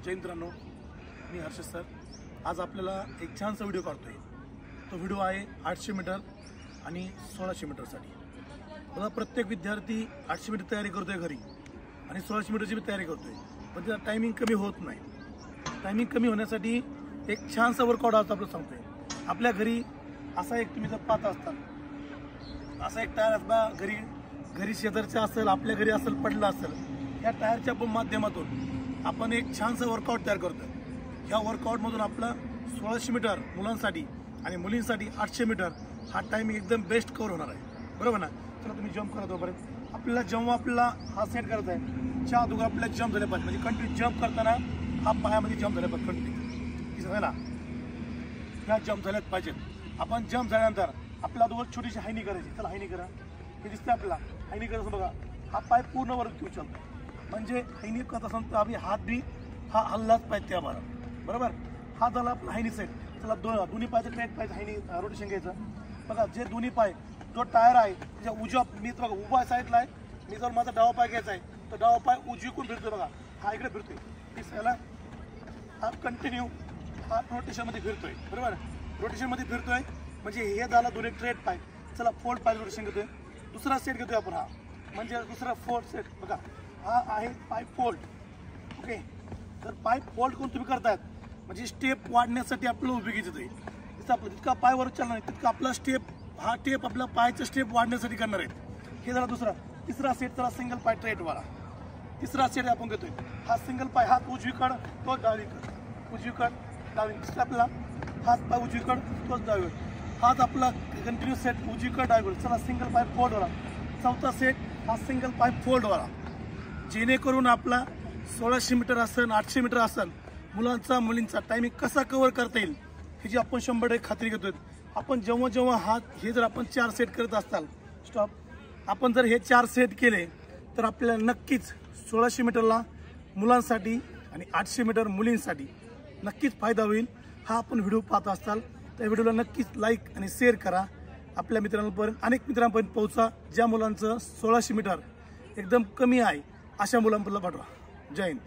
जय मित्रांनो, मी हर्षद सर। आज आपल्याला एक छानसा व्हिडिओ काढतोय। तो व्हिडिओ आहे 800 मीटर आणि 1600 मीटरसाठी। बघा, प्रत्येक विद्यार्थी 800 मीटर तयारी करतोय घरी आणि 1600 मीटरची भी तयारी करतोय, पण त्याचा टायमिंग कमी होत नाही। टायमिंग कमी होण्यासाठी एक छानसा वर्कआउट आज आपल्याला सांगतोय। आपल्या घरी असा एक तुम्ही जर पाहत असताल, असा एक टायर असला घरी शेजारचा असेल, आपल्या घरी असेल, पडला असेल, या टायरच्या माध्यमातून आपण एक छानसा वर्कआउट तयार करतोय। ह्या वर्कआउटमधून आपलं 1600 मीटर मुलांसाठी आणि मुलींसाठी 800 मीटर हा टायमिंग एकदम बेस्ट कव्हर होणार आहे, बरोबर ना? चला तुम्ही जंप करा तोपर्यंत। आपल्याला जेव्हा आपल्याला हा सेट करायचा आहे, च्या अगोदर आपल्याला जंप झाले पाहिजे, म्हणजे कंटिन्यू जंप करताना हा पायामध्ये जंप झाले पाहिजे कंटिन्यू, दिसत ना? ह्या जंप झाल्याच पाहिजेत। आपण जंप झाल्यानंतर आपल्याला दोन छोटीशी हायनी करायची। चला हायनी करा, हे दिसते आपल्याला। हायनी करायचं बघा, हा पाय पूर्ण वर उचलतो, म्हणजे हायनी करत असताना आम्ही हात बी हा हल्लाच पाहिजे त्या बरोबर। हा झाला आपला हायनी सेट। चला दोन्ही पायचं ट्रॅक पाहिजे, हायनी रोटेशन घ्यायचं। बघा, जे दोन्ही पाय जो टायर आहे त्याच्या उजव्या, मी बघा उभा साईडला आहे, मी जर माझा डावा पाय घ्यायचा आहे तर डावा पाय उजवीकडून फिरतोय। बघा, हा इकडे फिरतोय, दिसायला हा कंटिन्यू हा रोटेशनमध्ये फिरतोय, बरोबर? रोटेशनमध्ये फिरतोय म्हणजे हे झाला दोन्ही ट्रेड पाय। चला फोल्ड पाय रोटेशन घेतोय, दुसरा सेट घेतोय आपण, हा म्हणजे दुसरा फोल्ड सेट। बघा, हा आहे पाय फोल्ड, ओके? तर पाय फोल्ड करून तुम्ही करतायत म्हणजे स्टेप वाढण्यासाठी आपल्याला उपयोगी येतोय। तिथं आपलं जितका पाय वर चालणार आहे तितका आपला स्टेप, हा टेप आपला पायचा स्टेप वाढण्यासाठी करणार आहेत। हे झाला दुसरा। तिसरा सेट चला सिंगल पाय ट्रेड वाला। तिसरा सेट आपण घेतोय, हा सिंगल पाय, हात उजवीकड तो डावीकड, उजवीकड डावी। तिसरा आपला हात पाय उजवीकड तोच डावीकड, हाच आपला कंटिन्यू सेट उजवीकड डावीकड। चला सिंगल पाय फोल्ड वाला। चौथा सेट हा सिंगल पाय फोल्ड वाला, जेणेकरून आपला 1600 मीटर असेल, 800 मीटर असेल, मुलांचा मुलींचा टायमिंग कसा कव्हर करता येईल ह्याची आपण 100% खात्री घेतोय। आपण जेव्हा हात हे जर आपण 4 सेट करत असाल, स्टॉप, आपण जर हे 4 सेट केले तर आपल्याला नक्कीच 1600 मीटरला मुलांसाठी आणि 800 मीटर मुलींसाठी नक्कीच फायदा होईल। हा आपण व्हिडिओ पाहत असाल त्या व्हिडिओला नक्कीच लाईक आणि शेअर करा, आपल्या मित्रांपर्यंत, अनेक मित्रांपर्यंत पोहोचा। ज्या मुलांचं 1600 मीटर एकदम कमी आहे अशा मुलांपर्यंत पाठवा। जय हिंद।